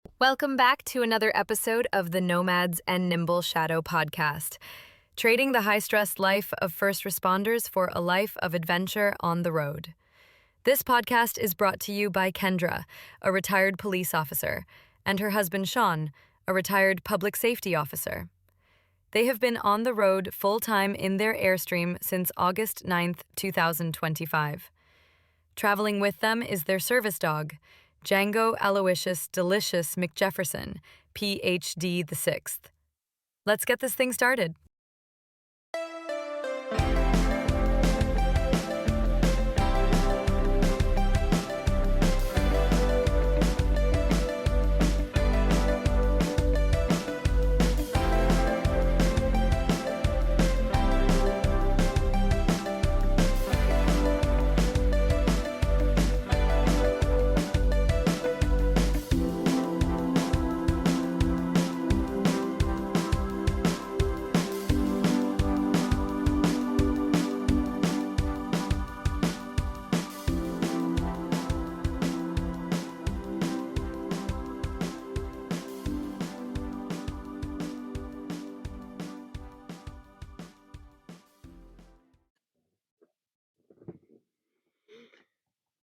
Welcome back to another episode of the Nomads and Nimble Shadow podcast, trading the high-stress life of first responders for a life of adventure on the road. This podcast is brought to you by Kendra, a retired police officer, and her husband Sean, a retired public safety officer. They have been on the road full-time in their Airstream since August 9th, 2025. Traveling with them is their service dog, Django Aloysius Delicious McJefferson, PhD the Sixth. Let's get this thing started.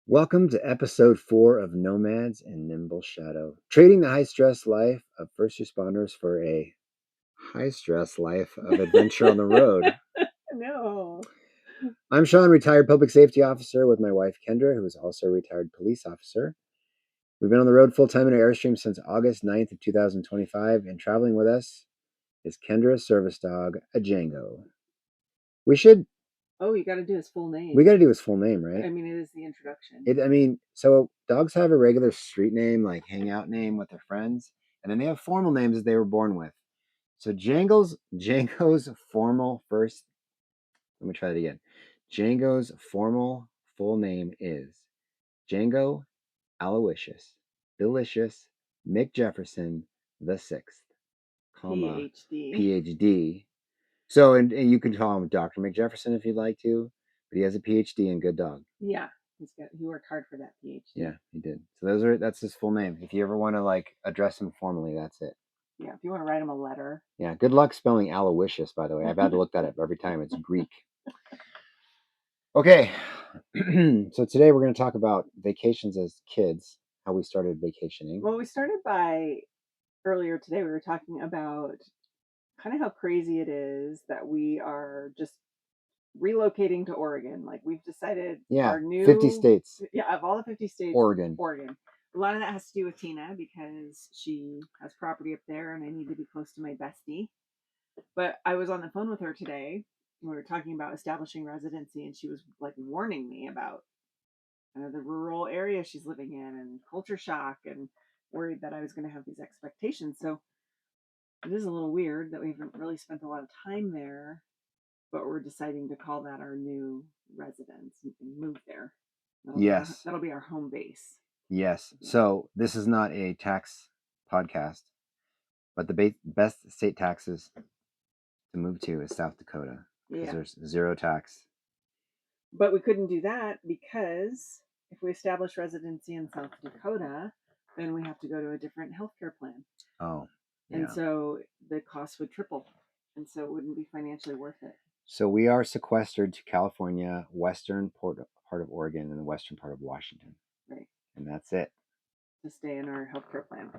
Welcome to episode 4 of Nomads and Nimble Shadow, trading the high-stress life of first responders for a high-stress life of adventure on the road. No. I'm Sean, retired public safety officer with my wife Kendra, who is also a retired police officer. We've been on the road full-time in our Airstream since August 9th of 2025, and traveling with us is Kendra's service dog, a Django. Oh, you got to do his full name. We got to do his full name, right? I mean, it is the introduction. So dogs have a regular street name, like hangout name with their friends, and then they have formal names that they were born with. So Django's formal first. Let me try that again. Django's formal full name is Django Aloysius Delicious McJefferson the Sixth, comma PhD. So and you can call him Dr. McJefferson if you'd like to, but he has a PhD in good dog. Yeah, he worked hard for that PhD. Yeah, he did. So that's his full name. If you ever want to address him formally, that's it. Yeah, if you want to write him a letter. Yeah, good luck spelling Aloysius, by the way. I've had to look that up every time. It's Greek. Okay, so today we're going to talk about vacations as kids, how we started vacationing. Well, we started by earlier today. We were talking about kind of how crazy it is that we are just relocating to Oregon. Like we've decided our new 50 states. Yeah, of all the 50 states, Oregon. A lot of that has to do with Tina because she has property up there and I need to be close to my bestie. But I was on the phone with her today. We were talking about establishing residency and she was like warning me about the rural area she's living in and culture shock and worried that I was going to have these expectations. So it is a little weird that we haven't really spent a lot of time there, but we're deciding to call that our new residence and move there. That'll be our home base. Yes. So this is not a tax podcast, but the best state taxes to move to is South Dakota because there's zero tax. But we couldn't do that because if we establish residency in South Dakota, then we have to go to a different healthcare plan. Oh, yeah. And so the cost would triple. And so it wouldn't be financially worth it. So we are sequestered to California, western part of Oregon, and the western part of Washington. Right. And that's it. To stay in our healthcare plan.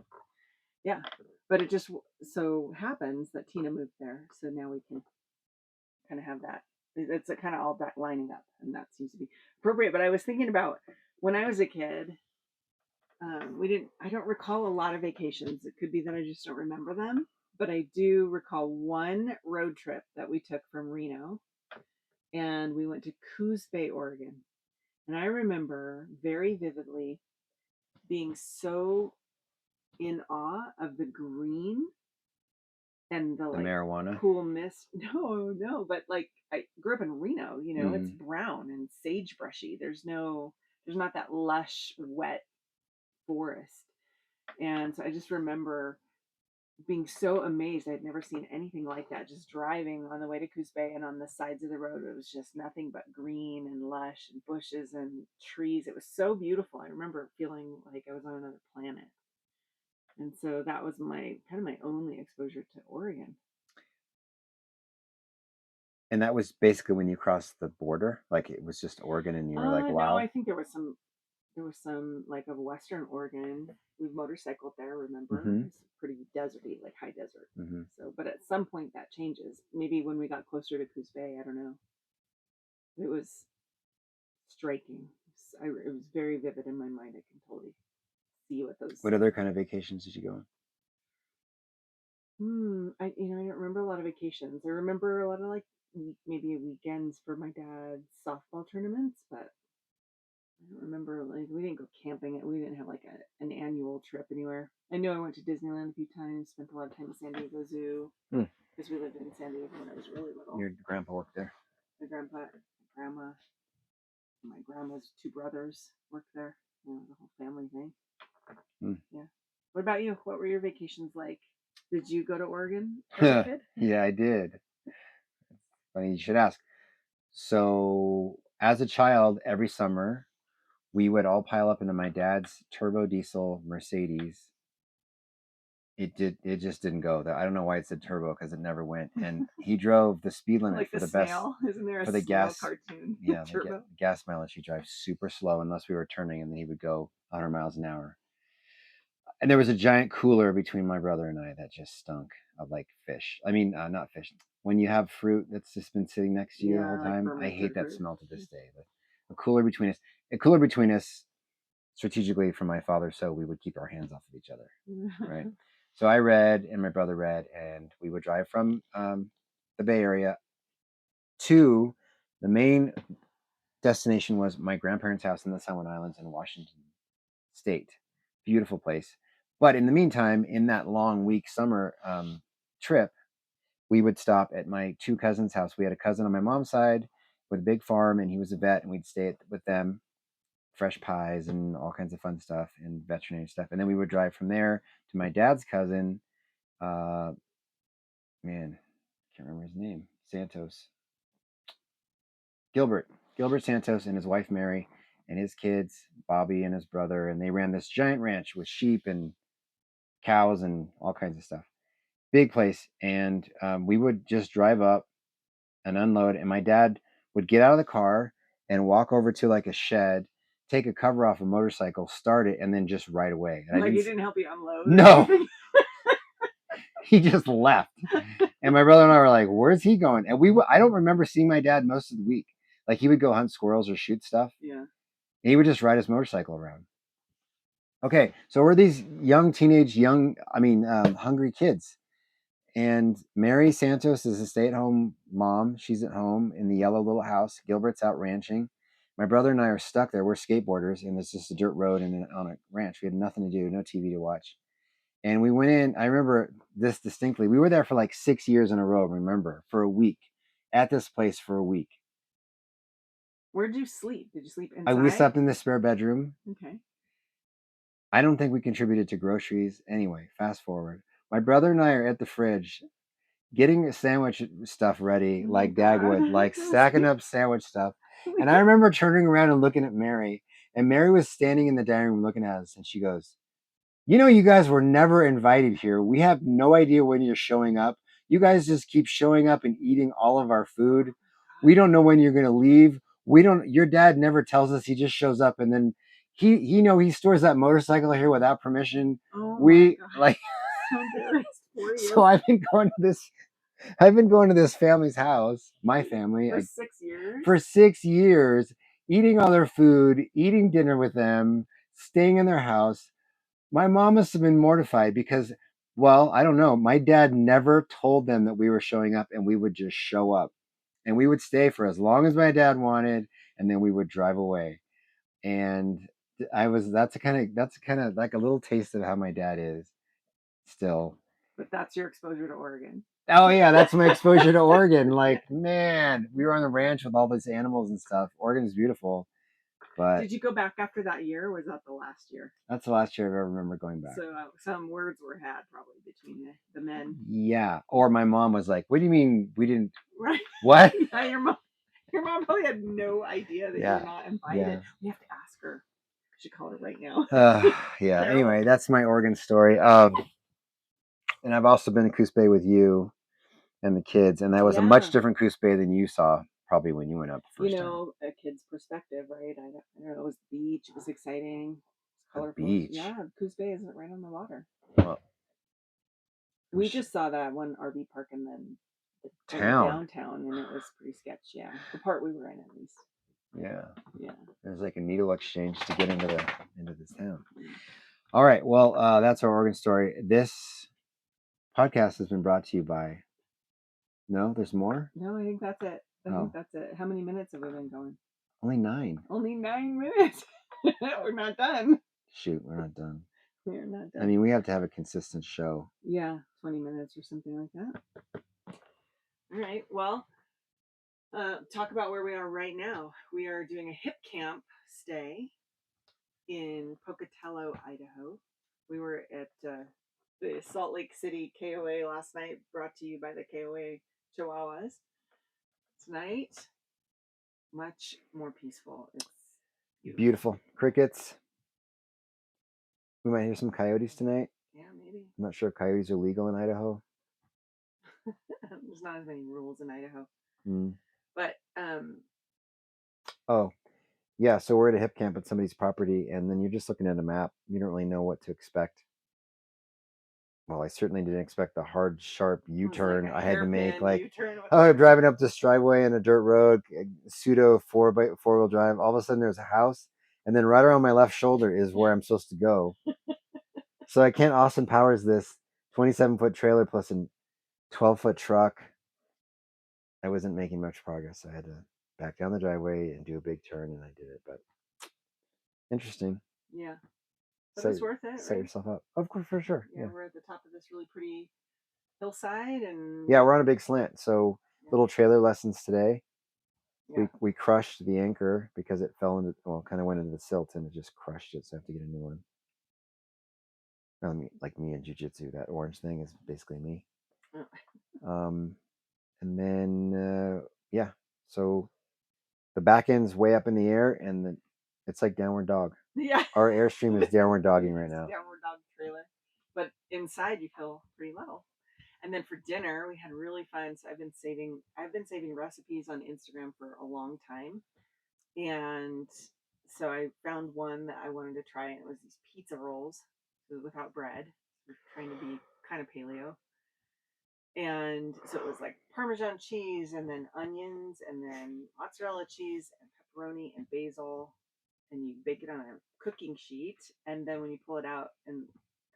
Yeah. But it just so happens that Tina moved there. So now we can kind of have that. It's kind of all back lining up. And that seems to be appropriate. But I was thinking about when I was a kid, I don't recall a lot of vacations. It could be that I just don't remember them. But I do recall one road trip that we took from Reno. And we went to Coos Bay, Oregon. And I remember very vividly being so in awe of the green and the marijuana, cool mist. No, but like I grew up in Reno, it's brown and sagebrushy. There's not that lush, wet forest. And so I just remember being so amazed. I'd never seen anything like that. Just driving on the way to Coos Bay and on the sides of the road, it was just nothing but green and lush and bushes and trees. It was so beautiful. I remember feeling like I was on another planet. And so that was my only exposure to Oregon. And that was basically when you crossed the border, like it was just Oregon, and you were like, No, "Wow." I think there was some like of Western Oregon. We motorcycled there. Remember, it's pretty deserty, like high desert. So, but at some point that changes. Maybe when we got closer to Coos Bay, I don't know. It was striking. It was very vivid in my mind. I can totally see what those. What other kind of vacations did you go on? I don't remember a lot of vacations. I remember a lot of like maybe weekends for my dad's softball tournaments, but I don't remember, like, we didn't go camping. We didn't have like an annual trip anywhere. I know I went to Disneyland a few times, spent a lot of time at San Diego Zoo because we lived in San Diego when I was really little. Your grandpa worked there. My grandpa, grandma, my grandma's two brothers worked there. The whole family thing. Yeah. What about you? What were your vacations like? Did you go to Oregon as a kid? Yeah, I did. Funny you should ask. So as a child, every summer, we would all pile up into my dad's turbo diesel Mercedes. It just didn't go. I don't know why it said turbo, because it never went. And he drove the speed limit like for the best. snail. Isn't there for a the snail gas cartoon? Yeah, Turbo. the gas mileage, he drives super slow unless we were turning, and then he would go 100 miles an hour. And there was a giant cooler between my brother and I that just stunk of like fish. I mean, not fish. When you have fruit that's just been sitting next to you the whole time, I hate that smell to this day. But a cooler between us, strategically from my father, so we would keep our hands off of each other, right? So I read, and my brother read, and we would drive from the Bay Area to the main destination was my grandparents' house in the San Juan Islands in Washington State. Beautiful place. But in the meantime, in that long week summer trip, we would stop at my two cousins' house. We had a cousin on my mom's side with a big farm, and he was a vet, and we'd stay with them, fresh pies and all kinds of fun stuff and veterinary stuff. And then we would drive from there to my dad's cousin. Man, can't remember his name. Gilbert Santos, and his wife Mary, and his kids Bobby and his brother, and they ran this giant ranch with sheep and cows and all kinds of stuff. Big place. And we would just drive up and unload, and my dad would get out of the car and walk over to like a shed, take a cover off a motorcycle, start it, and then just ride away. And he didn't help you unload? No. He just left. And my brother and I were like, where's he going? And I don't remember seeing my dad most of the week. Like, he would go hunt squirrels or shoot stuff. Yeah. And he would just ride his motorcycle around. Okay, so we're these hungry kids. And Mary Santos is a stay-at-home mom. She's at home in the yellow little house. Gilbert's out ranching. My brother and I are stuck there. We're skateboarders, and it's just a dirt road and on a ranch. We had nothing to do, no TV to watch. And we went in. I remember this distinctly. We were there for like 6 years in a row, for a week. At this place for a week. Where'd you sleep? Did you sleep inside? We slept in the spare bedroom. Okay. I don't think we contributed to groceries. Anyway, fast forward. My brother and I are at the fridge getting sandwich stuff ready, like Dad would, like stacking up sandwich stuff. And I remember turning around and looking at Mary, and Mary was standing in the dining room looking at us, and she goes, you guys were never invited here. We have no idea when you're showing up. You guys just keep showing up and eating all of our food. We don't know when you're going to leave. Your dad never tells us. He just shows up, and then he stores that motorcycle here without permission. Oh my God. So embarrassed for you. So I've been going to this family's house, my family, for 6 years. For 6 years, eating all their food, eating dinner with them, staying in their house. My mom must have been mortified because, well, I don't know. My dad never told them that we were showing up, and we would just show up, and we would stay for as long as my dad wanted, and then we would drive away. And that's kind of like a little taste of how my dad is still. But that's your exposure to Oregon. Oh yeah, that's my exposure to Oregon. Like, man, we were on the ranch with all these animals and stuff. Oregon is beautiful. But did you go back after that year, or was that the last year? That's the last year I ever remember going back. So some words were had probably between the men. Yeah. Or my mom was like, what do you mean we didn't? Right. What? Yeah, your mom probably had no idea that you're not invited. Yeah. We have to ask her. should call her right now. Yeah. Terrible. Anyway, that's my Oregon story. And I've also been to Coos Bay with you and the kids, and that was a much different Coos Bay than you saw probably when you went up the first time. A kid's perspective, right? I don't know. It was the beach. It was exciting. It was The colorful. beach. Yeah, Coos Bay is right on the water. Well, we just saw that one RV park and then the downtown, and it was pretty sketch. Yeah, the part we were in, at least. Yeah. Yeah. There's like a needle exchange to get into this town. All right. Well, that's our Oregon story. This podcast has been brought to you by. No, there's more. No, I think that's it. I think that's it. How many minutes have we been going? Only 9. Only 9 minutes. We're not done. Shoot, we're not done. We're not done. I mean, we have to have a consistent show. Yeah, 20 minutes or something like that. All right. Well, talk about where we are right now. We are doing a hip camp stay in Pocatello, Idaho. We were at the Salt Lake City KOA last night, brought to you by the KOA Chihuahuas. Tonight, much more peaceful. It's beautiful. Crickets. We might hear some coyotes tonight. Yeah, maybe. I'm not sure if coyotes are legal in Idaho. There's not as many rules in Idaho. Mm. But oh, yeah. So we're at a hip camp at somebody's property, and then you're just looking at a map. You don't really know what to expect. Well, I certainly didn't expect the hard, sharp U-turn I had to make. Like, I'm driving up this driveway in a dirt road, pseudo 4x4-wheel drive. All of a sudden, there's a house, and then right around my left shoulder is where I'm supposed to go. So I can't Austin Powers this 27-foot trailer plus a 12-foot truck. I wasn't making much progress. I had to back down the driveway and do a big turn, and I did it. But interesting. Yeah. But it's worth it, set yourself up. Of course, for sure. Yeah, we're at the top of this really pretty hillside, and yeah, we're on a big slant. So little trailer lessons today. Yeah. We crushed the anchor because it fell into, kind of went into the silt, and it just crushed it. So I have to get a new one. Like me in jiu-jitsu, that orange thing is basically me. And then yeah, so the back end's way up in the air, and it's like downward dog. Yeah, our airstream is downward dogging right now. Downward dog trailer, but inside you feel pretty level. And then for dinner, we had really fun. So I've been saving recipes on Instagram for a long time, and so I found one that I wanted to try, and it was these pizza rolls without bread. We're trying to be kind of paleo. And so it was like Parmesan cheese, and then onions, and then mozzarella cheese, and pepperoni, and basil. And you bake it on a cooking sheet. And then when you pull it out and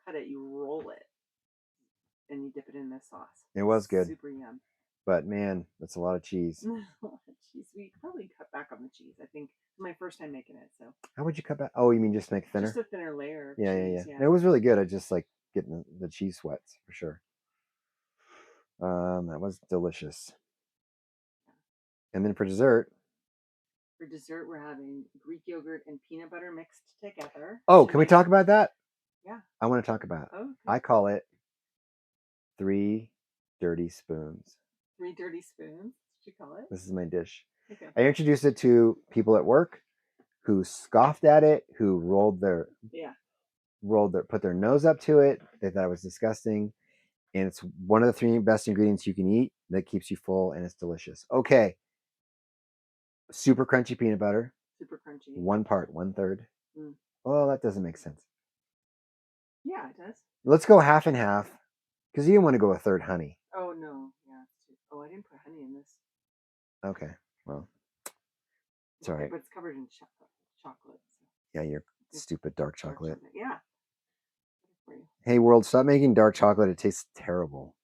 cut it, you roll it. And you dip it in this sauce. It was good. Super yum. But man, that's a lot of cheese. A lot of cheese. We probably cut back on the cheese. I think it's my first time making it. So how would you cut back? Oh, you mean just make thinner? Just a thinner layer of cheese. Yeah. It was really good. I just like getting the cheese sweats for sure. That was delicious. And then for dessert, we're having Greek yogurt and peanut butter mixed together. Oh, can we talk about that? Yeah. I want to talk about it. Okay. I call it 3 dirty spoons. 3 dirty spoons? What you call it? This is my dish. Okay. I introduced it to people at work who scoffed at it, who put their nose up to it. They thought it was disgusting. And it's one of the 3 best ingredients you can eat that keeps you full, and it's delicious. Okay. Super crunchy peanut butter. Super crunchy. 1 part, 1/3. Well, that doesn't make sense. Yeah, it does. Let's go half and half, because you didn't want to go 1/3 honey. Oh, no. Yeah. Oh, I didn't put honey in this. Okay. Well, it's all right. But it's covered in chocolate. So. Yeah, your stupid dark chocolate. Yeah. Hey, world, stop making dark chocolate. It tastes terrible.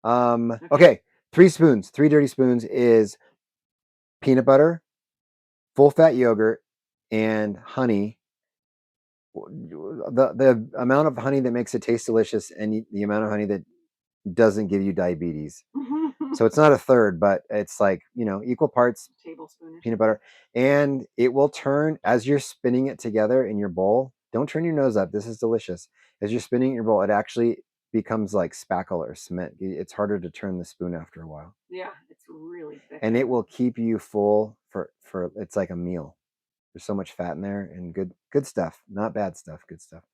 Okay. 3 spoons, 3 dirty spoons is peanut butter, full fat yogurt, and honey. The amount of honey that makes it taste delicious, and the amount of honey that doesn't give you diabetes. So it's not 1/3, but it's like, equal parts tablespoon peanut butter. And it will turn, as you're spinning it together in your bowl. Don't turn your nose up. This is delicious. As you're spinning your bowl, it actually becomes like spackle or cement. It's harder to turn the spoon after a while. Yeah, it's really thick. And it will keep you full for it's like a meal. There's so much fat in there and good stuff, not bad stuff, good stuff.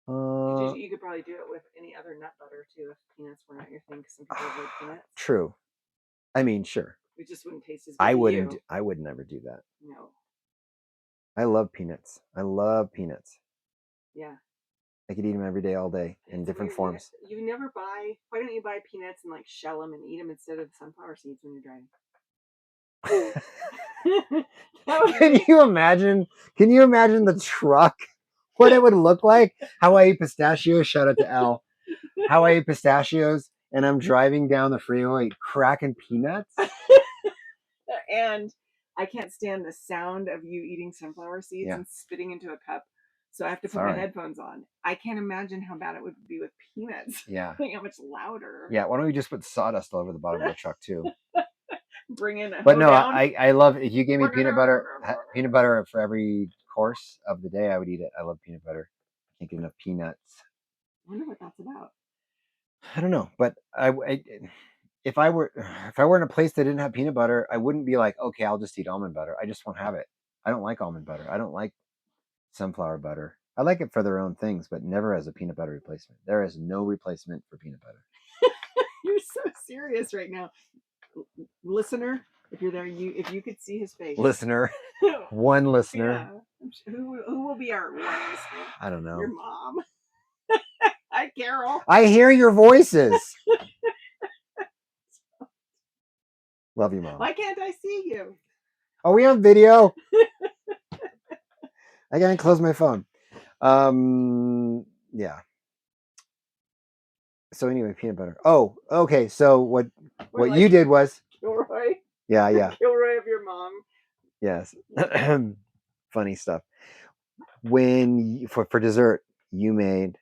You could probably do it with any other nut butter too if peanuts were not your thing, because some people avoid peanuts. True. I mean, sure. It just wouldn't taste as good. I wouldn't. I would never do that. No. I love peanuts. I love peanuts. Yeah. I could eat them every day, all day, in different forms. You never buy. Why don't you buy peanuts and like shell them and eat them instead of sunflower seeds when you're driving? Can you imagine? Can you imagine the truck? What it would look like? How I eat pistachios. Shout out to Al. How I eat pistachios, and I'm driving down the freeway cracking peanuts. And I can't stand the sound of you eating sunflower seeds and spitting into a cup. So I have to put my headphones on. I can't imagine how bad it would be with peanuts. Yeah. Like how much louder. Yeah. Why don't we just put sawdust all over the bottom of the truck too? Bring in a But no, down. I love, if you gave me peanut butter for every course of the day, I would eat it. I love peanut butter. I can't get enough peanuts. I wonder what that's about. I don't know, but if I were in a place that didn't have peanut butter, I wouldn't be like, okay, I'll just eat almond butter. I just won't have it. I don't like almond butter. I don't like sunflower butter. I like it for their own things, but never as a peanut butter replacement. There is no replacement for peanut butter. You're so serious right now. Listener, if you're there, if you could see his face. Listener. One listener. Yeah. Who will be our one listener? I don't know. Your mom. Hi, Carol. I hear your voices. Love you, Mom. Why can't I see you? Oh, we have video. I gotta close my phone. Yeah. So anyway, peanut butter. Oh, okay. So what like you did was Kilroy. Yeah. Kilroy of your mom. Yes. Funny stuff. When for dessert, you made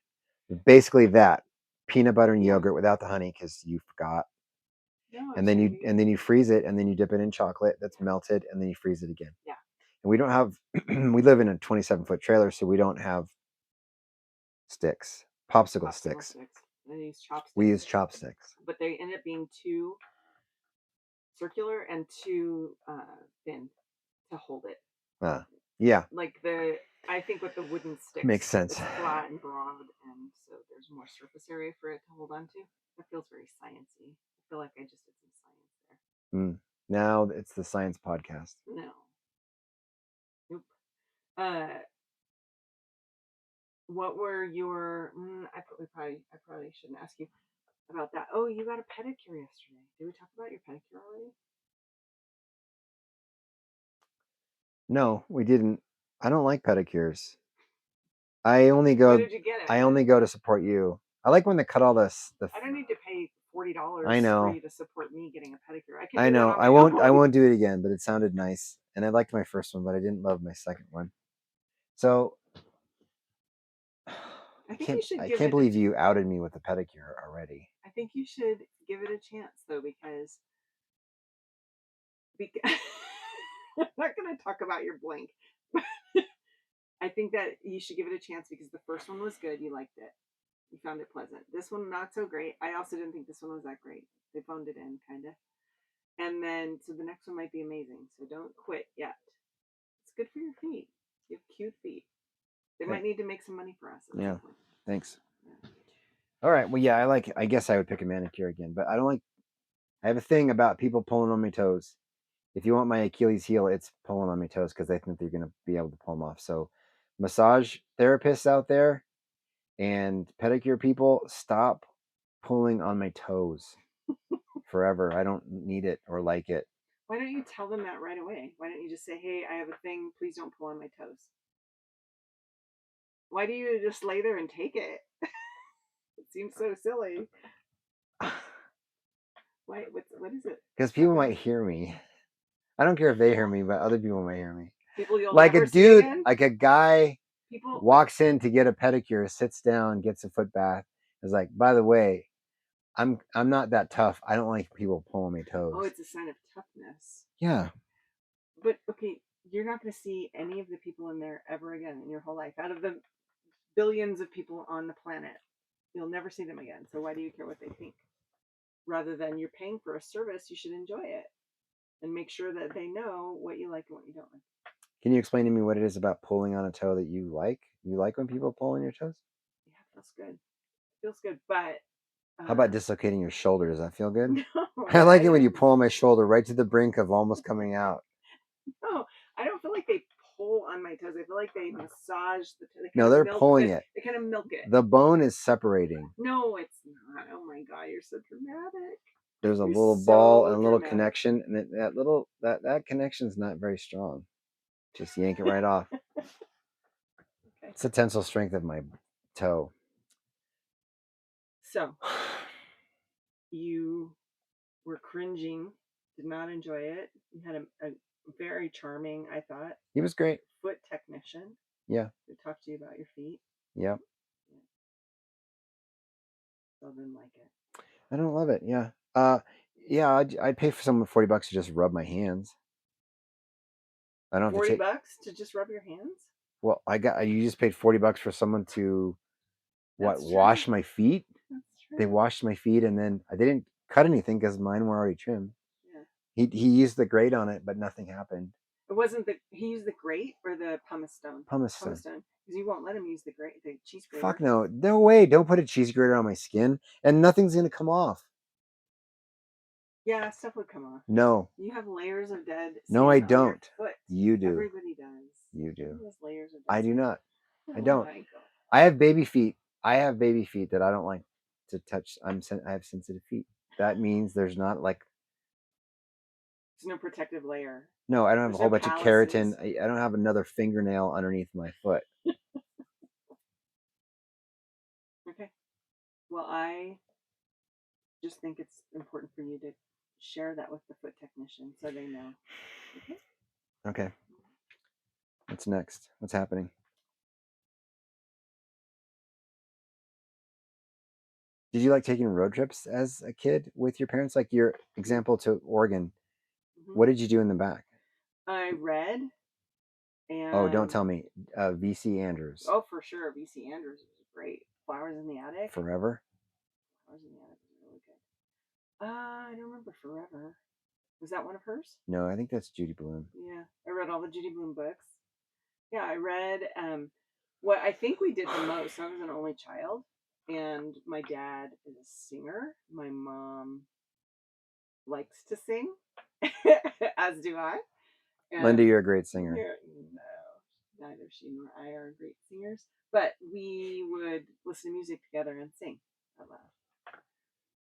basically that peanut butter and yogurt without the honey because you forgot. No, and then you freeze it, and then you dip it in chocolate that's melted, and then you freeze it again. Yeah. And we don't have. We live in a 27-foot trailer, so we don't have sticks, popsicle sticks. We use chopsticks. But they end up being too circular and too thin to hold it. Yeah. Like I think with the wooden sticks, makes sense. It's flat and broad, and so there's more surface area for it to hold on to. It feels very sciencey. I feel like I just did some science there. Now it's the science podcast. No. Nope. What were your? I probably shouldn't ask you about that. Oh, you got a pedicure yesterday. Did we talk about your pedicure already? No, we didn't. I don't like pedicures. I only go. Where did you get it? I only go to support you. I like when they cut all this. I don't need to pay $40 I know. for you to support me getting a pedicure. I know. I won't do it again, but it sounded nice. And I liked my first one, but I didn't love my second one. So I can't believe you outed me with a pedicure already. I think you should give it a chance though, because I'm not going to talk about your blank. I think that you should give it a chance because the first one was good. You liked it. You found it pleasant. This one, not so great. I also didn't think this one was that great. They phoned it in, kind of. And then, so the next one might be amazing. So don't quit yet. It's good for your feet. You have cute feet. They might need to make some money for us. Yeah. Thanks. Yeah. All right. Well, yeah, I guess I would pick a manicure again, but I have a thing about people pulling on my toes. If you want my Achilles heel, it's pulling on my toes because they think they're going to be able to pull them off. So massage therapists out there and pedicure people, stop pulling on my toes forever. I don't need it or like it. Why don't you tell them that right away? Why don't you just say, hey, I have a thing. Please don't pull on my toes. Why do you just lay there and take it? It seems so silly. Why? What is it? Because people might hear me. I don't care if they hear me, but other people might hear me. People you'll like never a dude, see again? like a guy walks in to get a pedicure, sits down, gets a foot bath. Is like, by the way, I'm not that tough. I don't like people pulling my toes. Oh, it's a sign of toughness. Yeah. But okay, you're not going to see any of the people in there ever again in your whole life. Out of the billions of people on the planet, you'll never see them again. So why do you care what they think? Rather than you're paying for a service, you should enjoy it and make sure that they know what you like and what you don't like. Can you explain to me what it is about pulling on a toe that you like? You like when people pull on your toes? Yeah, it feels good. Feels good, but How about dislocating your shoulder? Does that feel good? no, I like it when you pull on my shoulder right to the brink of almost coming out. No, I don't feel like they pull on my toes. I feel like they massage the toe. No, they're pulling it. They kind of milk it. The bone is separating. No, it's not. Oh my god, you're so dramatic. There's a You're little so ball and a little dramatic. connection, and that connection's not very strong. Just yank it right off. Okay. It's the tensile strength of my toe. So you were cringing, did not enjoy it. You had a very charming, I thought, He was great. foot technician. Yeah. Who talked to you about your feet. Yep. So I didn't like it. I don't love it. Yeah. Yeah. I'd pay for someone $40 to just rub my hands. I don't have to take $40 to just rub your hands. Well, you just paid $40 for someone to wash my feet. That's true. They washed my feet, and then they didn't cut anything because mine were already trimmed. Yeah. He used the grate on it, but nothing happened. It wasn't he used the grate or the pumice stone? Pumice stone. Because you won't let him use the cheese grater. Fuck no. No way. Don't put a cheese grater on my skin, and nothing's going to come off. Yeah, stuff would come off. No. You have layers of dead skin. No, I don't. On your foot. You do. Everybody does. You do. Everybody has layers of dead I do skin. not. Oh, I don't. my God. I have baby feet. I have baby feet that I don't like to touch. I have sensitive feet. That means there's not like. There's no protective layer. No, I don't have There's a whole no bunch of calluses. keratin. I don't have another fingernail underneath my foot. Okay. Well, I just think it's important for you to share that with the foot technician so they know. Okay. Okay. What's next? What's happening? Did you like taking road trips as a kid with your parents? Like your example to Oregon. Mm-hmm. What did you do in the back? I read. And oh, don't tell me. VC Andrews. Oh, for sure. VC Andrews was great. Flowers in the Attic. Forever? Flowers in the Attic was really good. I don't remember Forever. Was that one of hers? No, I think that's Judy Blume. Yeah. I read all the Judy Blume books. Yeah, I read what I think we did the most. I was an only child. And my dad is a singer. My mom likes to sing, as do I. And Linda, you're a great singer. No, neither she nor I are great singers. But we would listen to music together and sing out loud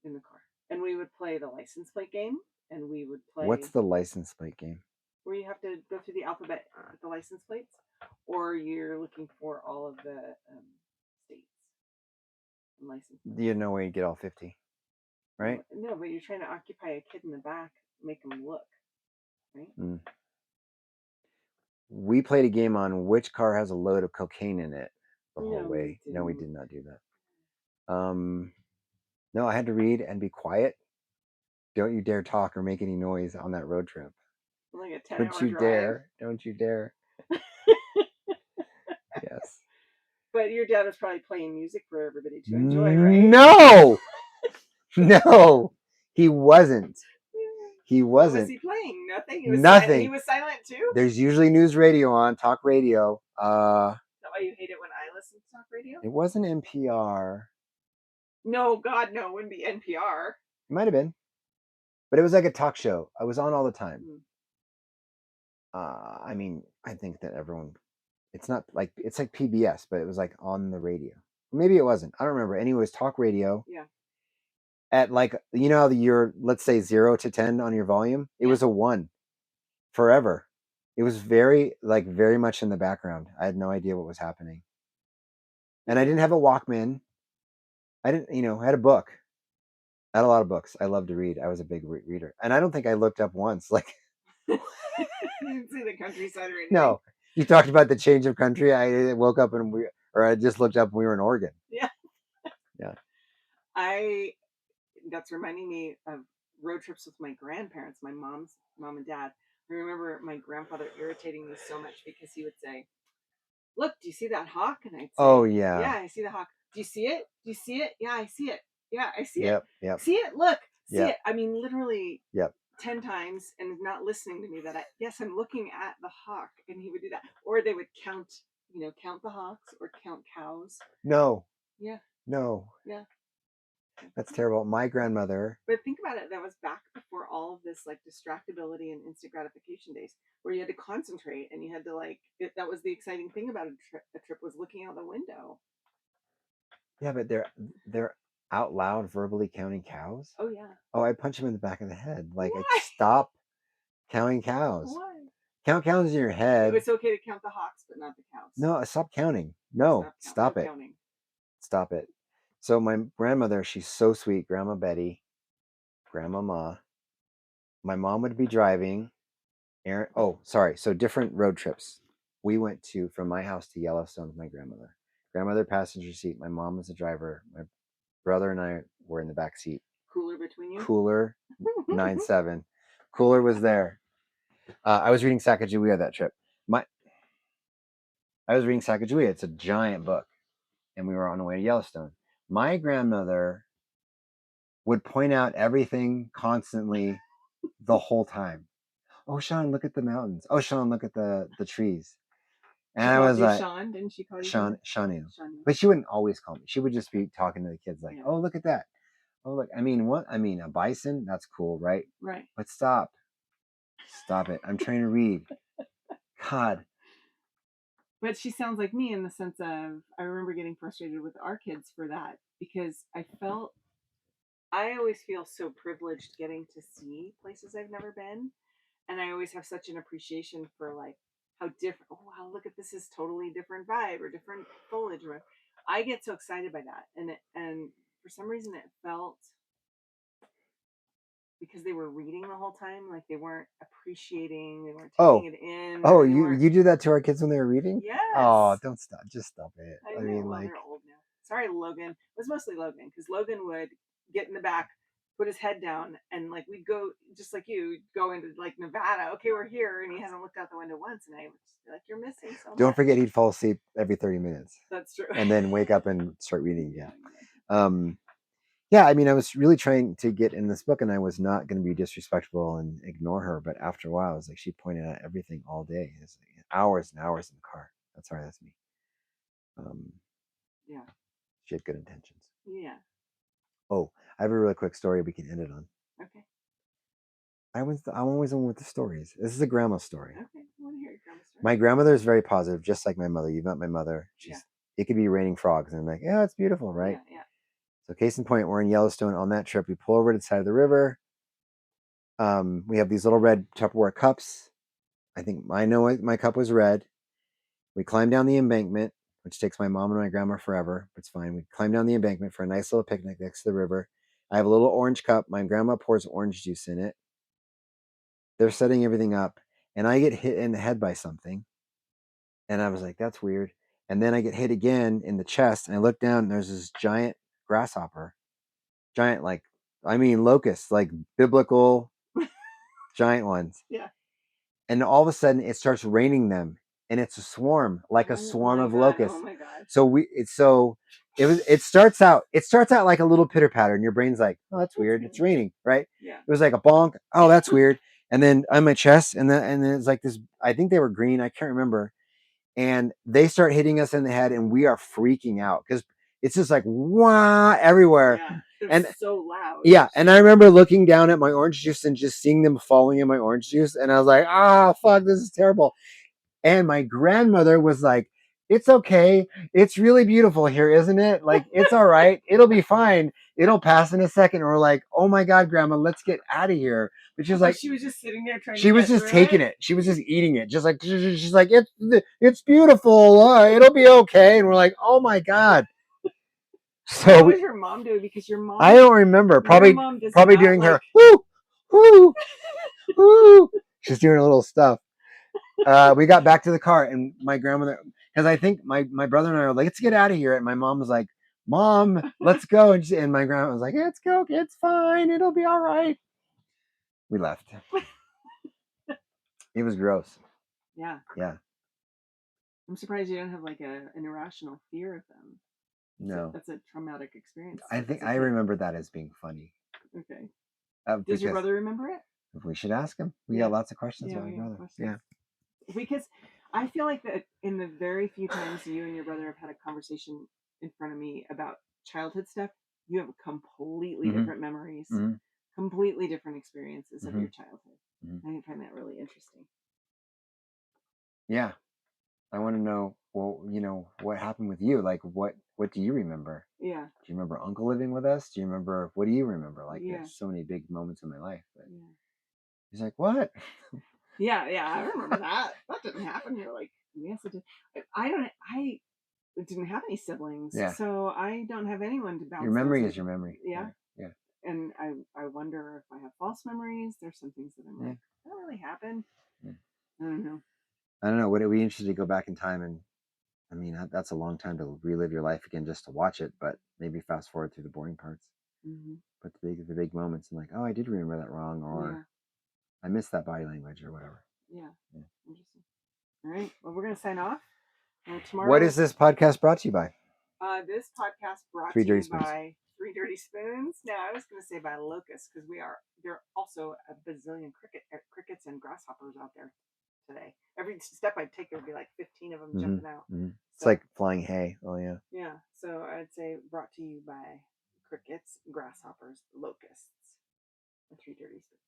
in the car. And we would play the license plate game. And we would play. What's the license plate game? Where you have to go through the alphabet with the license plates. Or you're looking for all of the states. License. You know where you get all 50, right? No, but you're trying to occupy a kid in the back, make them look, right? Mm. We played a game on which car has a load of cocaine in it the whole way. No, we did not do that. No, I had to read and be quiet. Don't you dare talk or make any noise on that road trip. Like a 10-hour Don't you drive. dare. Don't you dare. Yes. But your dad was probably playing music for everybody to enjoy, right? No! No! He wasn't. He wasn't. What was he playing? Nothing? Nothing. He was silent too? There's usually news radio on, talk radio. Is that why you hate it when I listen to talk radio? It wasn't NPR. No, God, no. It wouldn't be NPR. It might have been. But it was like a talk show. I was on all the time. I mean, I think that everyone... It's like PBS, but it was like on the radio. Maybe it wasn't. I don't remember. Anyways, talk radio. Yeah. At like, you know how you're, let's say 0 to 10 on your volume? It was a 1 forever. It was very much in the background. I had no idea what was happening. And I didn't have a Walkman. I didn't, I had a book. I had a lot of books. I love to read. I was a big reader. And I don't think I looked up once. Like, you didn't see the countryside or anything. No. You talked about the change of country. I woke up and I just looked up and we were in Oregon. Yeah. Yeah. That's reminding me of road trips with my grandparents, my mom and dad. I remember my grandfather irritating me so much because he would say, "Look, do you see that hawk?" And I'd say, "Oh yeah, yeah, I see the hawk. Do you see it? Do you see it? Yeah, I see it. Yeah, I see it. Yep. See it? Look, see it." I mean, literally. Yep. 10 times and not listening to me that I'm looking at the hawk, and he would do that. Or they would count the hawks or count cows. No. Yeah. No. Yeah. That's terrible. My grandmother. But think about it. That was back before all of this like distractibility and instant gratification days, where you had to concentrate and you had to that was the exciting thing about a trip was looking out the window. Yeah, but they're out loud verbally counting cows. Oh yeah. Oh, I punch him in the back of the head. Like, Why? Stop counting cows. Why? Count cows in your head. It's okay to count the hawks, but not the cows. No, stop counting. No, stop it. Counting. Stop it. So my grandmother, she's so sweet. Grandma Betty, Grandma Ma. My mom would be driving. So different road trips. We went from my house to Yellowstone with my grandmother. Grandmother passenger seat. My mom was the driver. My brother and I were in the back seat. Cooler between you? Cooler, 9-7. Cooler was there. I was reading Sacagawea that trip. I was reading Sacagawea. It's a giant book. And we were on the way to Yellowstone. My grandmother would point out everything constantly the whole time. Oh, Sean, look at the mountains. Oh, Sean, look at the trees. And I was like, Sean, didn't she call you Shawnee. But she wouldn't always call me. She would just be talking to the kids like, oh, look at that. Oh, look. I mean, what? I mean, a bison? That's cool, right? Right. But stop it. I'm trying to read. God. But she sounds like me in the sense of, I remember getting frustrated with our kids for that, because I always feel so privileged getting to see places I've never been. And I always have such an appreciation for like how different, oh wow, look at this is totally different vibe or different foliage. Or I get so excited by that. And for some reason it felt, because they were reading the whole time, like they weren't appreciating, they weren't taking it in. Oh, you do that to our kids when they were reading? Yes. Oh, don't stop. Just stop it. I mean, like, they're old now. Sorry, Logan. It was mostly Logan, because Logan would get in the back, put his head down, and like we'd go, just like you, go into like Nevada. Okay, we're here, and he hasn't looked out the window once, and I would just be like, "You're missing so much." Don't forget, he'd fall asleep every 30 minutes. That's true. And then wake up and start reading again. Yeah, I mean, I was really trying to get in this book, and I was not going to be disrespectful and ignore her. But after a while, it was like she pointed out everything all day. It was like hours and hours in the car. That's me. Yeah. She had good intentions. Yeah. Oh, I have a really quick story we can end it on. Okay. I'm always on with the stories. This is a grandma story. Okay, I want to hear your grandma story. My grandmother is very positive, just like my mother. You've met my mother. It could be raining frogs, and I'm like, yeah, it's beautiful, right? Yeah. So case in point, we're in Yellowstone on that trip. We pull over to the side of the river. We have these little red Tupperware cups. I think I know my cup was red. We climb down the embankment, which takes my mom and my grandma forever, but it's fine. We climb down the embankment for a nice little picnic next to the river. I have a little orange cup. My grandma pours orange juice in it. They're setting everything up, and I get hit in the head by something. And I was like, that's weird. And then I get hit again in the chest, and I look down, and there's this giant grasshopper. Giant, locusts, like biblical giant ones. Yeah. And all of a sudden it starts raining them, and it's a swarm, like a swarm of locusts. Oh my god. It starts out like a little pitter patter, and your brain's like, oh, that's weird. It's raining, right? Yeah. It was like a bonk. Oh, that's weird. And then on my chest, and then it's like this, I think they were green, I can't remember. And they start hitting us in the head, and we are freaking out because it's just like wah everywhere. Yeah, and so loud. Yeah, and I remember looking down at my orange juice and just seeing them falling in my orange juice, and I was like, fuck, this is terrible. And my grandmother was like, it's okay. It's really beautiful here, isn't it? Like, it's all right. It'll be fine. It'll pass in a second. And we're like, oh my God, Grandma, let's get out of here. But she was like, she was just sitting there trying. She was just taking it. She was just eating it. Just like she's like, it's beautiful. It'll be okay. And we're like, oh my God. So what was your mom doing? Because your mom, I don't remember. Probably doing her woo, woo, woo. She's doing a little stuff. We got back to the car, and my grandmother, because I think my brother and I were like, let's get out of here. And my mom was like, Mom, let's go. And my grandma was like, let's go. It's fine. It'll be all right. We left. It was gross. Yeah. Yeah. I'm surprised you don't have like an irrational fear of them. No. That's a traumatic experience. I think I remember that as being funny. Okay. Does your brother remember it? We should ask him. We Yeah. got lots of questions Yeah, about we my have brother. questions. Yeah. Because I feel like that in the very few times you and your brother have had a conversation in front of me about childhood stuff, you have completely Mhm. different memories, Mhm. completely different experiences of Mhm. your childhood. Mhm. I find that really interesting. Yeah. I want to know, well, what happened with you? Like, what do you remember? Yeah. Do you remember Uncle living with us? Do you remember, what do you remember? Like, Yeah. there's so many big moments in my life. But Yeah. he's like, what? Yeah, I remember that. That didn't happen. You're like, yes, it did. I didn't have any siblings, Yeah. so I don't have anyone to bounce Your memory those is your memory. Yeah. Yeah. And I wonder if I have false memories. There's some things that I'm like, that really happened. Yeah. I don't know. I don't know. Would it be interesting to go back in time? And I mean, that's a long time to relive your life again just to watch it, but maybe fast forward through the boring parts. Mm-hmm. But the big moments and like, oh, I did remember that wrong, or I missed that body language or whatever. Yeah. Interesting. All right. Well, we're going to sign off. Tomorrow. What is this podcast brought to you by? This podcast brought Three to you Dirty Spoons. by Three Dirty Spoons. No, I was going to say by locusts because there are also a bazillion crickets and grasshoppers out there today. Every step I take, there'd be like 15 of them jumping out. Mm-hmm. It's So, like flying hay. Oh yeah. Yeah. So I'd say brought to you by crickets, grasshoppers, locusts, and Three Dirty Spoons.